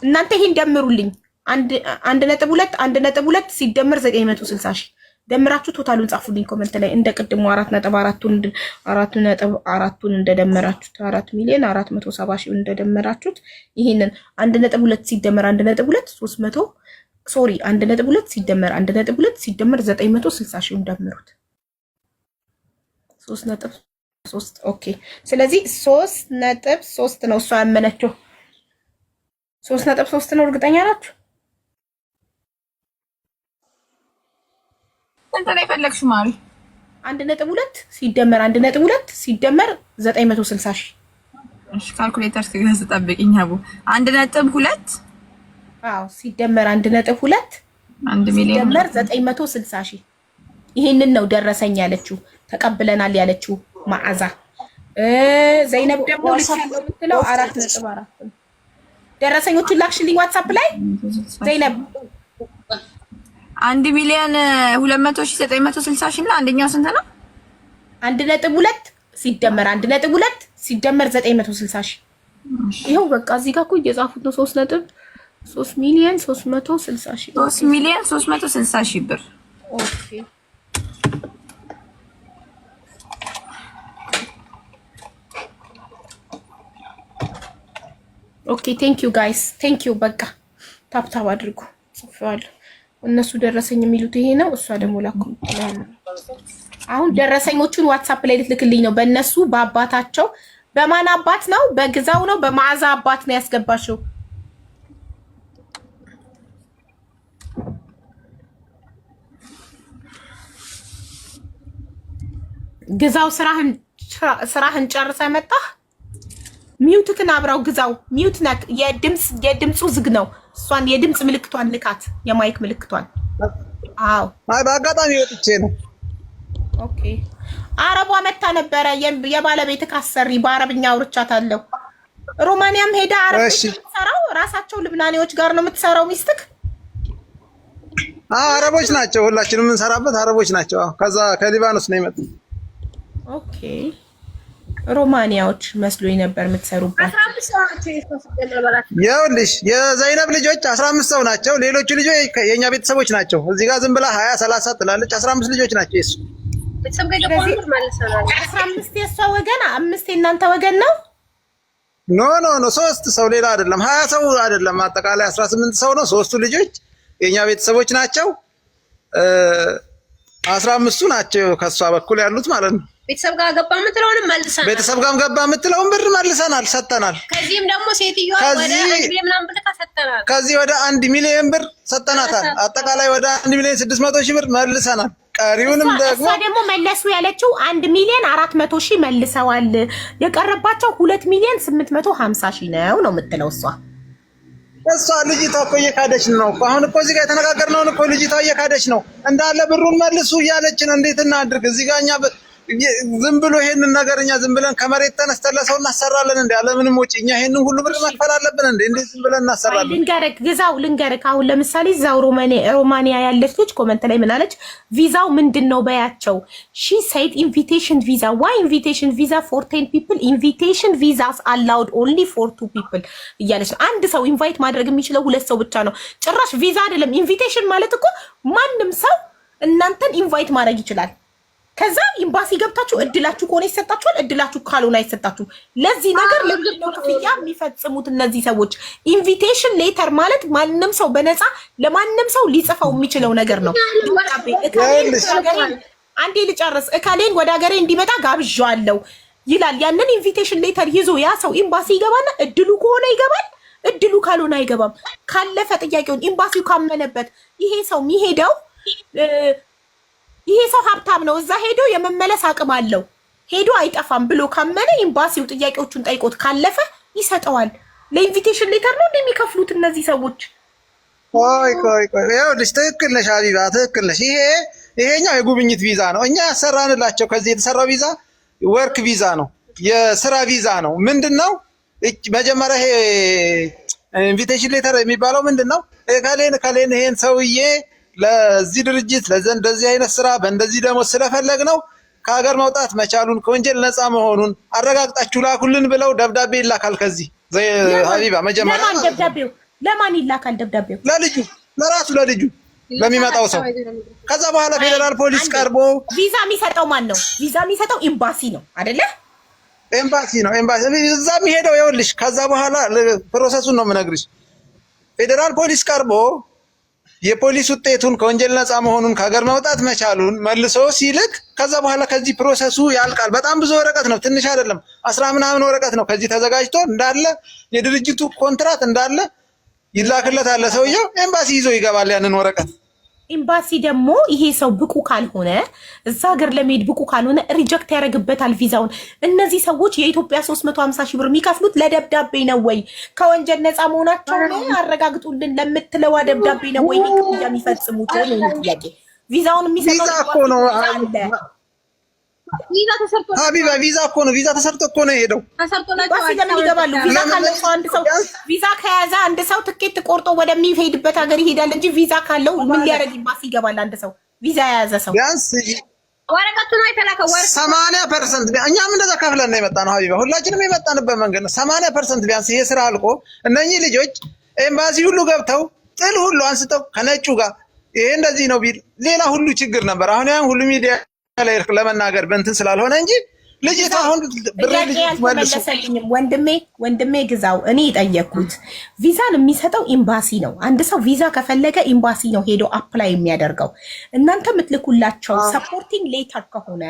እናንተ ይሄን ደምሩልኝ። 1.2 ሲደመር 960 ሺህ ደምራችሁ ቶታሉን ጻፉልኝ ኮሜንት ላይ እንደ ቅድሙ 4.4ቱን እንደደመራችሁት 4 ሚሊዮን 470 ሺህ እንደደመራችሁት ይሄንን 1.2 ሲደመር 1.2 300 ሶሪ 1.2 ሲደመር 1.2 ሲደመር 960 ሺህ እንደምሩት 3.3 ኦኬ። ስለዚህ 3.3 ነው እሷ ያመነችው 3.3 ነው። እርግጠኛ ናችሁ? እንት ላይ ፈለግሽው ማሪ 1.2 ሲደመር 1.2 ሲደመር 960 ሺህ እሺ ካልኩሌተር ሲገዝ ተጠብቂኝ አቡ 1.2 አዎ ሲደመር 1.2 1 ሚሊዮን ሲደመር 960 ሺህ ይሄንን ነው ደረሰኝ ያለችው ተቀብለናል ያለችው መዓዛ። ዘይነብ ደግሞ ልትለው የምትለው 4.4 ደረሰኞቹን ላክሽልኝ ዋትስአፕ ላይ ዘይነብ 1 ሚሊዮን 200,960 ሺህ እና አንደኛው ስንት ነው? 1.2 ሲደመር 1.2 ሲደመር 960 ሺህ ይኸው በቃ እዚህ ጋር እኮ እየጻፉት ነው 3 ሚሊዮን 360 ሺህ 3 ሚሊዮን 360 ሺህ ብር። ኦኬ ኦኬ ቴንክ ዩ ጋይስ ቴንክ ዩ። በቃ ታፕታፕ አድርጉ ጽፌዋለሁ። እነሱ ደረሰኝ የሚሉት ይሄ ነው። እሷ ደግሞ ላኩ ትላለች። አሁን ደረሰኞቹን ዋትስአፕ ላይ ልትልክልኝ ነው። በእነሱ በአባታቸው በማን አባት ነው? በግዛው ነው በመዓዛ አባት ነው ያስገባሽው? ግዛው ስራህን ጨርሰህ መጣህ? ሚውትክን አብራው ግዛው ሚውት ነክ የድምፁ ዝግ ነው። እሷን የድምፅ ምልክቷን ልካት የማይክ ምልክቷን። አዎ አይ በአጋጣሚ ወጥቼ ነው። ኦኬ አረቧ መታ ነበረ የባለቤት ካሰሪ በአረብኛ አውርቻታለሁ። ሮማኒያም ሄዳ አረብ ሰራው ራሳቸው ልብናኔዎች ጋር ነው የምትሰራው ሚስትክ? አዎ አረቦች ናቸው። ሁላችንም የምንሰራበት አረቦች ናቸው። ከዛ ከሊባኖስ ነው የመጡት። ኦኬ ሮማኒያዎች መስሎኝ ነበር የምትሰሩበት። 15 ሰው ናቸው ይኸውልሽ የዘይነብ ልጆች 15 ሰው ናቸው። ሌሎቹ ልጆች የኛ ቤተሰቦች ናቸው። እዚህ ጋር ዝም ብላ 20 30 ትላለች። 15 ልጆች ናቸው የሱ ቤተሰብ ጋር ገባን ማለት ነው። 15 የሷ ወገን 5 የእናንተ ወገን ነው? ኖ 3 ሰው ሌላ አይደለም። 20 ሰው አይደለም። አጠቃላይ 18 ሰው ነው። 3ቱ ልጆች የኛ ቤተሰቦች ናቸው። 15ቱ ናቸው ከሷ በኩል ያሉት ማለት ነው። ቤተሰብ ጋር ገባ የምትለውን መልሰናል። ቤተሰብ ጋር ገባ የምትለውን ብር መልሰናል፣ ሰጠናል። ከዚህም ደግሞ ሴትዮዋ ወደ 1 ሚሊዮን ምናምን ብር ሰጠናል። ከዚህ ወደ 1 ሚሊዮን ብር ሰጠናታል። አጠቃላይ ወደ 1 ሚሊዮን 600 ሺህ ብር መልሰናል። ቀሪውንም ደግሞ እሷ ደግሞ መለሱ ያለችው 1 ሚሊዮን 400 ሺህ መልሰዋል። የቀረባቸው 2 ሚሊዮን 850 ሺህ ነው የምትለው እሷ ልጅቷ እኮ እየካደች ነው እኮ። አሁን እኮ እዚህ ጋር የተነጋገርነውን እኮ ልጅቷ እየካደች ነው። እንዳለ ብሩን መልሱ እያለች ነው። እንዴት እናድርግ? እዚህ ጋር እኛ ዝም ብሎ ይሄንን ነገር እኛ ዝም ብለን ከመሬት ተነስተን ለሰው እናሰራለን እንዴ? አለምንም ወጪ እኛ ይሄንን ሁሉ ብር መክፈል አለብን እንዴ? እንዴ ዝም ብለን እናሰራለን? ልንገርክ አሁን ለምሳሌ እዛው ሮማኒያ ያለች ልጅ ኮመንት ላይ ምን አለች? ቪዛው ምንድነው በያቸው። ሺ ሴድ ኢንቪቴሽን ቪዛ ዋይ ኢንቪቴሽን ቪዛ ፎር 10 ፒፕል ኢንቪቴሽን ቪዛስ አላውድ ኦንሊ ፎር 2 ፒፕል እያለች ነው። አንድ ሰው ኢንቫይት ማድረግ የሚችለው 2 ሰው ብቻ ነው። ጭራሽ ቪዛ አይደለም። ኢንቪቴሽን ማለት እኮ ማንም ሰው እናንተን ኢንቫይት ማድረግ ይችላል። ከዛ ኤምባሲ ገብታችሁ እድላችሁ ከሆነ ይሰጣችኋል፣ እድላችሁ ካልሆነ አይሰጣችሁም። ለዚህ ነገር ለምንድነው ክፍያ የሚፈጽሙት እነዚህ ሰዎች? ኢንቪቴሽን ሌተር ማለት ማንም ሰው በነፃ ለማንም ሰው ሊጽፈው የሚችለው ነገር ነው። አንዴ ልጨርስ። እካሌን ወደ ሀገሬ እንዲመጣ ጋብዣለሁ ይላል። ያንን ኢንቪቴሽን ሌተር ይዞ ያ ሰው ኤምባሲ ይገባና እድሉ ከሆነ ይገባል፣ እድሉ ካልሆነ አይገባም። ካለፈ ጥያቄውን ኤምባሲው ካመነበት ይሄ ሰው የሚሄደው ይሄ ሰው ሀብታም ነው፣ እዛ ሄዶ የመመለስ አቅም አለው፣ ሄዶ አይጠፋም ብሎ ካመነ ኤምባሲው ጥያቄዎቹን ጠይቆት ካለፈ ይሰጠዋል። ለኢንቪቴሽን ሌተር ነው እንደሚከፍሉት እነዚህ ሰዎች። ቆይ ይኸውልሽ፣ ትክክል ነሽ ሀቢባ፣ ትክክል ነሽ። ይሄኛው የጉብኝት ቪዛ ነው። እኛ ያሰራንላቸው ከዚህ የተሰራው ቪዛ ወርክ ቪዛ ነው፣ የስራ ቪዛ ነው። ምንድነው መጀመሪያ ይሄ ኢንቪቴሽን ሌተር የሚባለው ምንድነው? ከሌን ይሄን ሰውዬ ለዚህ ድርጅት ለዚህ አይነት ስራ በእንደዚህ ደግሞ ስለፈለግ ነው ከሀገር መውጣት መቻሉን ከወንጀል ነፃ መሆኑን አረጋግጣችሁ ላኩልን ብለው ደብዳቤ ይላካል። ከዚህ ሀቢባ መጀመሪያ ለማን ይላካል ደብዳቤው? ለልጁ፣ ለራሱ ለልጁ ለሚመጣው ሰው። ከዛ በኋላ ፌዴራል ፖሊስ ቀርቦ ቪዛ የሚሰጠው ማን ነው? ቪዛ የሚሰጠው ኤምባሲ ነው አይደለ? ኤምባሲ ነው። ኤምባሲ እዛ የሚሄደው ይኸውልሽ። ከዛ በኋላ ፕሮሰሱን ነው የምነግርሽ። ፌዴራል ፖሊስ ቀርቦ የፖሊስ ውጤቱን ከወንጀል ነፃ መሆኑን ከሀገር መውጣት መቻሉን መልሶ ሲልክ ከዛ በኋላ ከዚህ ፕሮሰሱ ያልቃል። በጣም ብዙ ወረቀት ነው፣ ትንሽ አይደለም። 10 ምናምን ወረቀት ነው። ከዚህ ተዘጋጅቶ እንዳለ የድርጅቱ ኮንትራት እንዳለ ይላክለታል። ሰውየው ኤምባሲ ይዞ ይገባል ያንን ወረቀት። ኤምባሲ ደግሞ ይሄ ሰው ብቁ ካልሆነ እዛ ሀገር ለመሄድ ብቁ ካልሆነ ሪጀክት ያደርግበታል ቪዛውን። እነዚህ ሰዎች የኢትዮጵያ 350 ሺህ ብር የሚከፍሉት ለደብዳቤ ነው ወይ? ከወንጀል ነፃ መሆናቸውን አረጋግጡልን ለምትለዋ ደብዳቤ ነው ወይ የሚፈጽሙት? ነው ጥያቄ። ቪዛውን የሚሰጠው ቪዛ እኮ ነው ቪዛ ተሰርቶ ሀቢባ፣ ቪዛ እኮ ነው። ቪዛ ተሰርቶ እኮ ነው የሄደው። ተሰርቶላቸው ለምን ይገባሉ? ቪዛ ካለው ሰው አንድ ሰው ቪዛ ከያዘ አንድ ሰው ትኬት ቆርጦ ወደሚሄድበት ሀገር ይሄዳል እንጂ ቪዛ ካለው ምን ሊያደርግ ኤምባሲ ይገባል? አንድ ሰው ቪዛ የያዘ ሰው ቢያንስ ወረቀቱን አይተላከው 80% እኛም እንደዛ ከፍለን ነው የመጣነው ሀቢባ። ሁላችንም የመጣንበት መንገድ ነው። 80% ቢያንስ ይሄ ስራ አልቆ እነኚህ ልጆች ኤምባሲ ሁሉ ገብተው ጥል ሁሉ አንስተው ከነጩ ጋር ይሄ እንደዚህ ነው ቢል ሌላ ሁሉ ችግር ነበር። አሁን ያን ሁሉ ሚዲያ ላይ ለመናገር በእንትን ስላልሆነ እንጂ ልጅቷ አሁን አልተመለሰልኝም። ወንድሜ ግዛው፣ እኔ የጠየኩት ቪዛን የሚሰጠው ኤምባሲ ነው። አንድ ሰው ቪዛ ከፈለገ ኤምባሲ ነው ሄዶ አፕላይ የሚያደርገው። እናንተ የምትልኩላቸው ሰፖርቲንግ ሌተር ከሆነ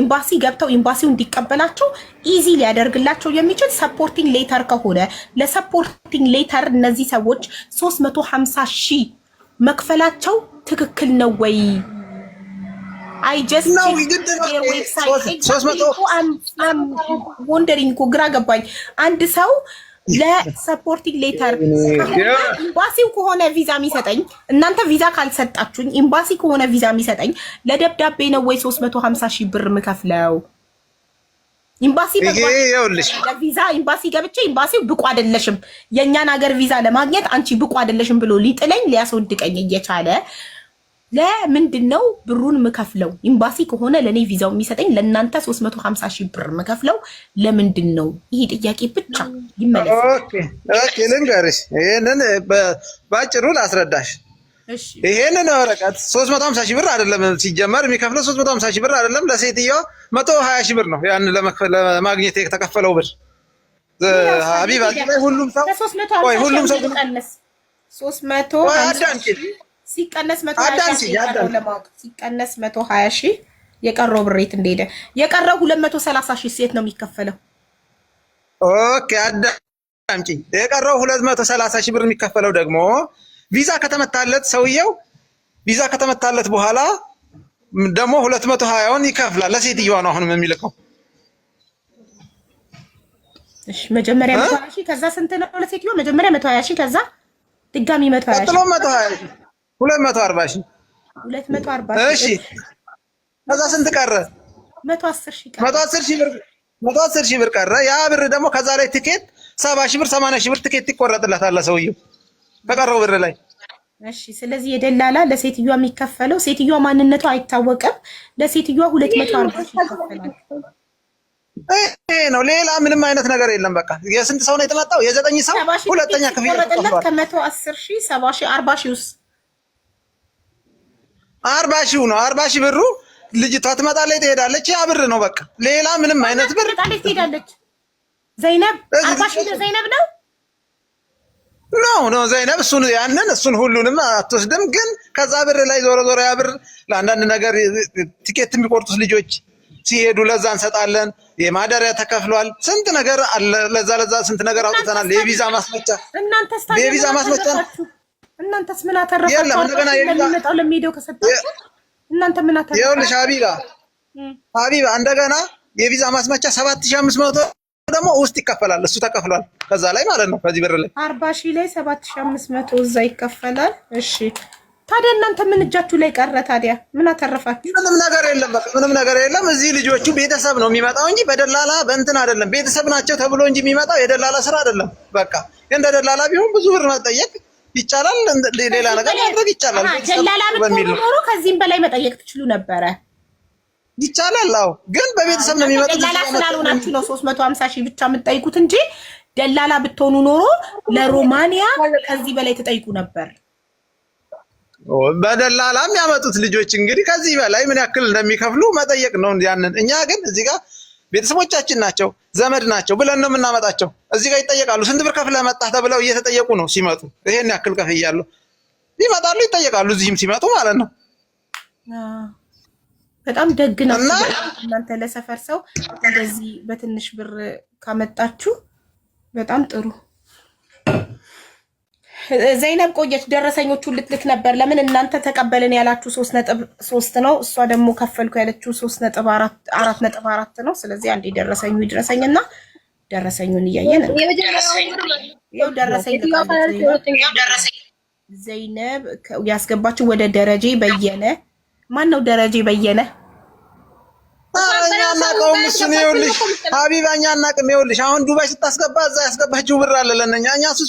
ኤምባሲ ገብተው ኤምባሲው እንዲቀበላቸው ኢዚ ሊያደርግላቸው የሚችል ሰፖርቲንግ ሌተር ከሆነ ለሰፖርቲንግ ሌተር እነዚህ ሰዎች 350 ሺህ መክፈላቸው ትክክል ነው ወይ? ወንደሪንግ እኮ ግራ ገባኝ። አንድ ሰው ለሰፖርቲንግ ሌተር ኤምባሲው ከሆነ ቪዛ የሚሰጠኝ፣ እናንተ ቪዛ ካልሰጣችሁኝ ኤምባሲ ከሆነ ቪዛ የሚሰጠኝ ለደብዳቤ ነው ወይ 350 ሺህ ብር የምከፍለው? ኤምባሲ ለቪዛ ኤምባሲ ገብቼ ኤምባሲው ብቁ አይደለሽም፣ የእኛን ሀገር ቪዛ ለማግኘት አንቺ ብቁ አይደለሽም ብሎ ሊጥለኝ ሊያስወድቀኝ እየቻለ ለምንድን ነው ብሩን የምከፍለው? ኤምባሲ ከሆነ ለእኔ ቪዛው የሚሰጠኝ ለእናንተ 350 ሺህ ብር የምከፍለው ለምንድን ነው? ይሄ ጥያቄ ብቻ ይመለስ። ኦኬ ልንገርሽ፣ ይሄንን ባጭሩ ላስረዳሽ። ይሄንን ወረቀት 350 ሺህ ብር አይደለም ሲጀመር የሚከፍለው 350 ሺህ ብር አይደለም። ለሴትዮዋ 120 ሺህ ብር ነው ያን ለማግኘት የተከፈለው ብር። ሀቢባ ሁሉም ሰው 350 ሲቀነስ 120 ሺህ ለማወቅ ሲቀነስ 120 ሺህ የቀረው ብሬት እንደሄደ የቀረው 230 ሺህ ሴት ነው የሚከፈለው። ኦኬ አዳምጪኝ። የቀረው 230 ሺህ ብር የሚከፈለው ደግሞ ቪዛ ከተመታለት ሰውየው ቪዛ ከተመታለት በኋላ ደግሞ 220ውን ይከፍላል። ለሴትዮዋ ነው አሁንም የሚልከው። እሺ መጀመሪያ 120 ሺህ ከዛ ስንት ነው ለሴትዮዋ? መጀመሪያ 120 ሺህ ከዛ ድጋሚ 120 ሺህ ቀጥሎ 120 ሺህ 240 ሺህ 240 ሺህ። እሺ ከዛ ስንት ቀረ? 110 ሺህ ብር ቀረ። ያ ብር ደግሞ ከዛ ላይ ትኬት 70 ሺህ ብር 80 ሺህ ብር ትኬት ይቆረጥላታል ሰውየው ከቀረው ብር ላይ። እሺ ስለዚህ የደላላ ለሴትዮዋ የሚከፈለው ሴትዮዋ ማንነቷ አይታወቅም። ለሴትዮዋ 240 ሺህ ይከፈላል። ይሄ ነው፣ ሌላ ምንም አይነት ነገር የለም። በቃ የስንት ሰው ነው የተመጣው? የ9 ሰው ሁለተኛ ክፍያ ተቆርጧል። ከ110 ሺህ 70 ሺህ 40 ሺህ ውስጥ 40 ሺህ ነው። 40 ሺህ ብሩ ልጅቷ ትመጣለች ትሄዳለች። ያ ብር ነው በቃ ሌላ ምንም አይነት ብር ትሄዳለች። ዘይነብ 40 ሺህ ዘይነብ ነው ነው ዘይነብ እሱን ሁሉንም አትወስድም። ግን ከዛ ብር ላይ ዞሮ ያ ብር ለአንዳንድ ነገር ቲኬት የሚቆርጡት ልጆች ሲሄዱ ለዛ እንሰጣለን። የማደሪያ ተከፍሏል። ስንት ነገር አለ። ለዛ ስንት ነገር አውጥተናል። የቪዛ ማስመጫ እናንተስ ምን አተረፋችሁ? የለም እንደገና የሚመጣው ለሚሄደው ከሰጣችሁ እናንተ ምን አተረፋችሁ? ይኸውልሽ ሀቢባ እንደገና የቪዛ ማስመጫ 7500 ደግሞ ውስጥ ይከፈላል። እሱ ተከፍሏል ከዛ ላይ ማለት ነው። ከዚህ ብር ላይ 40 ሺህ ላይ 7500 እዛ ይከፈላል። እሺ ታዲያ እናንተ ምን እጃችሁ ላይ ቀረ? ታዲያ ምን አተረፋችሁ? ምንም ነገር የለም። በቃ ምንም ነገር የለም። እዚህ ልጆቹ ቤተሰብ ነው የሚመጣው እንጂ በደላላ በእንትን አይደለም። ቤተሰብ ናቸው ተብሎ እንጂ የሚመጣው የደላላ ስራ አይደለም። በቃ እንደ ደላላ ቢሆን ብዙ ብር መጠየቅ ይቻላል። ሌላ ነገር ማድረግ ይቻላል። ደላላ ብትሆኑ ኖሮ ከዚህም በላይ መጠየቅ ትችሉ ነበረ። ይቻላል። አዎ ግን በቤተሰብ ነው የሚመጣው። ደላላ ስላልሆናችሁ ነው 350 ሺህ ብቻ የምትጠይቁት እንጂ ደላላ ብትሆኑ ኖሮ ለሮማኒያ ከዚህ በላይ ተጠይቁ ነበር። በደላላም ያመጡት ልጆች እንግዲህ ከዚህ በላይ ምን ያክል እንደሚከፍሉ መጠየቅ ነው ያንን። እኛ ግን እዚህ ጋር ቤተሰቦቻችን ናቸው ዘመድ ናቸው ብለን ነው የምናመጣቸው። እዚህ ጋር ይጠየቃሉ። ስንት ብር ከፍለህ መጣህ ተብለው እየተጠየቁ ነው ሲመጡ። ይሄን ያክል ከፍያለሁ ይመጣሉ፣ ይጠየቃሉ። እዚህም ሲመጡ ማለት ነው። በጣም ደግ ነው እናንተ ለሰፈር ሰው እንደዚህ በትንሽ ብር ካመጣችሁ በጣም ጥሩ። ዘይነብ ቆየች። ደረሰኞቹን ልትልክ ነበር። ለምን እናንተ ተቀበልን ያላችሁ 3.3 ነው፣ እሷ ደግሞ ከፈልኩ ያለችው 3.4 ነው። ስለዚህ አንዴ ደረሰኙ ይድረሰኝና ደረሰኙን እያየን ያው ደረሰኝ ዘይነብ ያስገባችሁ ወደ ደረጀ በየነ። ማን ነው ደረጀ በየነ? እኛ እናውቀውም እሱን። ይኸውልሽ ሀቢባ እኛ አናውቅም። ይኸውልሽ አሁን ዱባይ ስታስገባ እዛ ያስገባችው ብር አለ ለእኛ እኛ እሱ